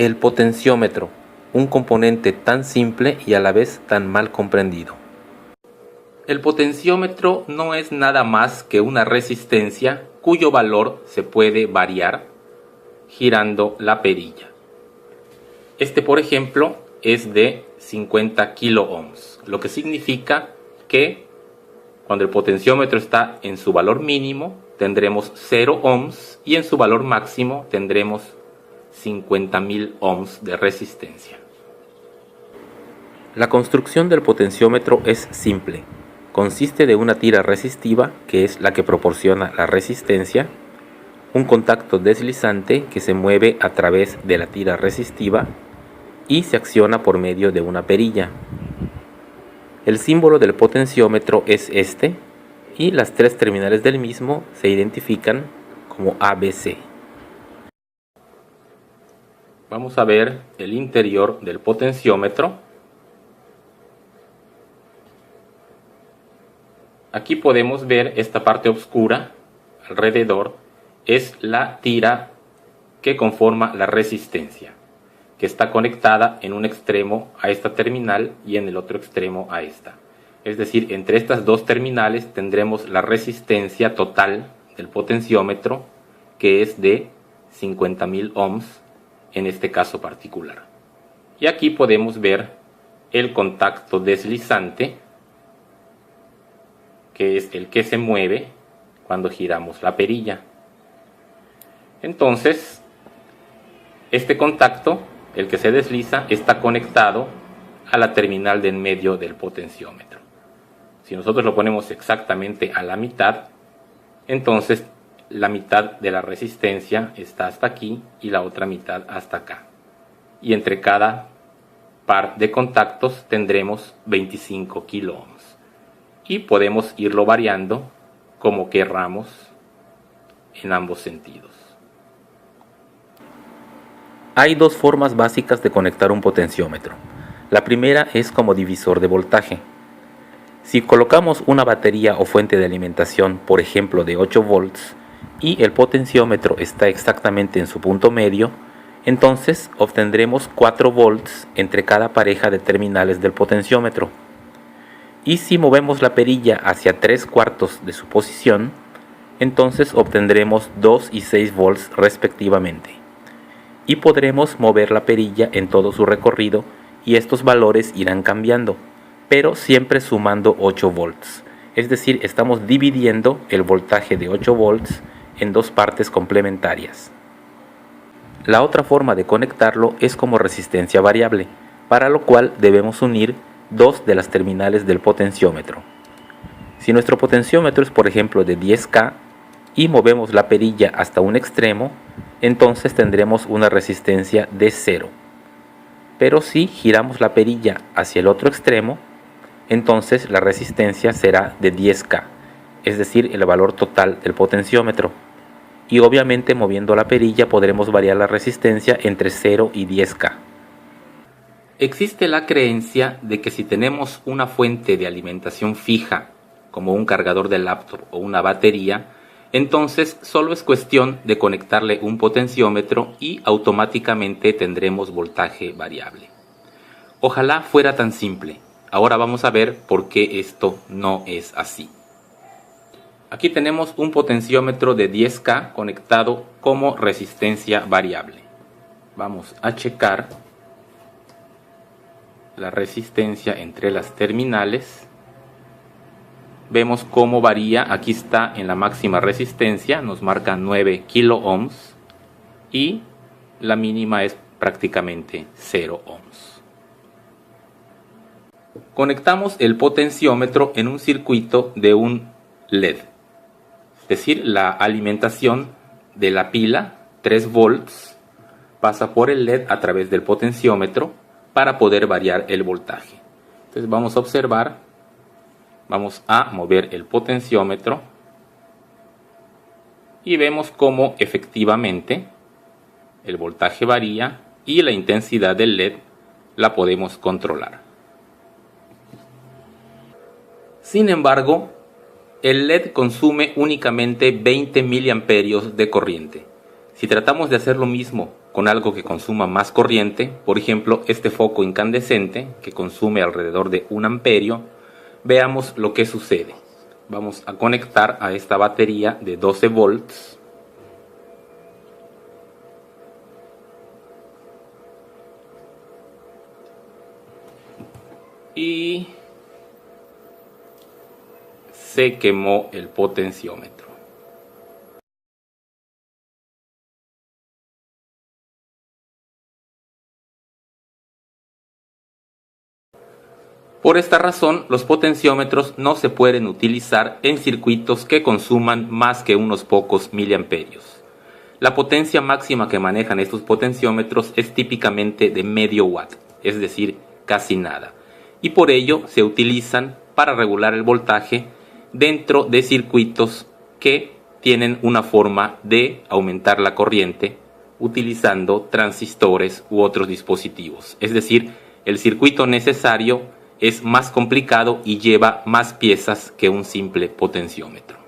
El potenciómetro, un componente tan simple y a la vez tan mal comprendido. El potenciómetro no es nada más que una resistencia cuyo valor se puede variar girando la perilla. Este, por ejemplo, es de 50 kiloohms, lo que significa que cuando el potenciómetro está en su valor mínimo tendremos 0 ohms y en su valor máximo tendremos 50.000 ohms de resistencia. La construcción del potenciómetro es simple. Consiste de una tira resistiva, que es la que proporciona la resistencia, un contacto deslizante que se mueve a través de la tira resistiva y se acciona por medio de una perilla. El símbolo del potenciómetro es este y las tres terminales del mismo se identifican como ABC. Vamos a ver el interior del potenciómetro. Aquí podemos ver esta parte oscura alrededor, es la tira que conforma la resistencia, que está conectada en un extremo a esta terminal y en el otro extremo a esta. Es decir, entre estas dos terminales tendremos la resistencia total del potenciómetro, que es de 50.000 ohms en este caso particular. Y aquí podemos ver el contacto deslizante, que es el que se mueve cuando giramos la perilla. Entonces, este contacto, el que se desliza, está conectado a la terminal de en medio del potenciómetro. Si nosotros lo ponemos exactamente a la mitad, entonces la mitad de la resistencia está hasta aquí y la otra mitad hasta acá. Y entre cada par de contactos tendremos 25 kiloohms. Y podemos irlo variando como querramos en ambos sentidos. Hay dos formas básicas de conectar un potenciómetro. La primera es como divisor de voltaje. Si colocamos una batería o fuente de alimentación, por ejemplo de 8 volts, y el potenciómetro está exactamente en su punto medio, entonces obtendremos 4 volts entre cada pareja de terminales del potenciómetro. Y si movemos la perilla hacia 3/4 de su posición, entonces obtendremos 2 y 6 volts respectivamente. Y podremos mover la perilla en todo su recorrido y estos valores irán cambiando, pero siempre sumando 8 volts. Es decir, estamos dividiendo el voltaje de 8 volts en dos partes complementarias. La otra forma de conectarlo es como resistencia variable, para lo cual debemos unir dos de las terminales del potenciómetro. Si nuestro potenciómetro es por ejemplo de 10K y movemos la perilla hasta un extremo, entonces tendremos una resistencia de 0. Pero si giramos la perilla hacia el otro extremo, entonces la resistencia será de 10K, es decir, el valor total del potenciómetro. Y obviamente moviendo la perilla podremos variar la resistencia entre 0 y 10K. Existe la creencia de que si tenemos una fuente de alimentación fija, como un cargador de laptop o una batería, entonces solo es cuestión de conectarle un potenciómetro y automáticamente tendremos voltaje variable. Ojalá fuera tan simple. Ahora vamos a ver por qué esto no es así. Aquí tenemos un potenciómetro de 10K conectado como resistencia variable. Vamos a checar la resistencia entre las terminales. Vemos cómo varía. Aquí está en la máxima resistencia, nos marca 9 kiloohms y la mínima es prácticamente 0 ohms. Conectamos el potenciómetro en un circuito de un LED, es decir, la alimentación de la pila 3 volts pasa por el LED a través del potenciómetro para poder variar el voltaje. Entonces vamos a observar, vamos a mover el potenciómetro y vemos cómo efectivamente el voltaje varía y la intensidad del LED la podemos controlar. Sin embargo, el LED consume únicamente 20 miliamperios de corriente. Si tratamos de hacer lo mismo con algo que consuma más corriente, por ejemplo este foco incandescente que consume alrededor de 1 amperio, veamos lo que sucede. Vamos a conectar a esta batería de 12 volts y se quemó el potenciómetro. Por esta razón, los potenciómetros no se pueden utilizar en circuitos que consuman más que unos pocos miliamperios. La potencia máxima que manejan estos potenciómetros es típicamente de medio watt, es decir, casi nada, y por ello se utilizan para regular el voltaje dentro de circuitos que tienen una forma de aumentar la corriente utilizando transistores u otros dispositivos. Es decir, el circuito necesario es más complicado y lleva más piezas que un simple potenciómetro.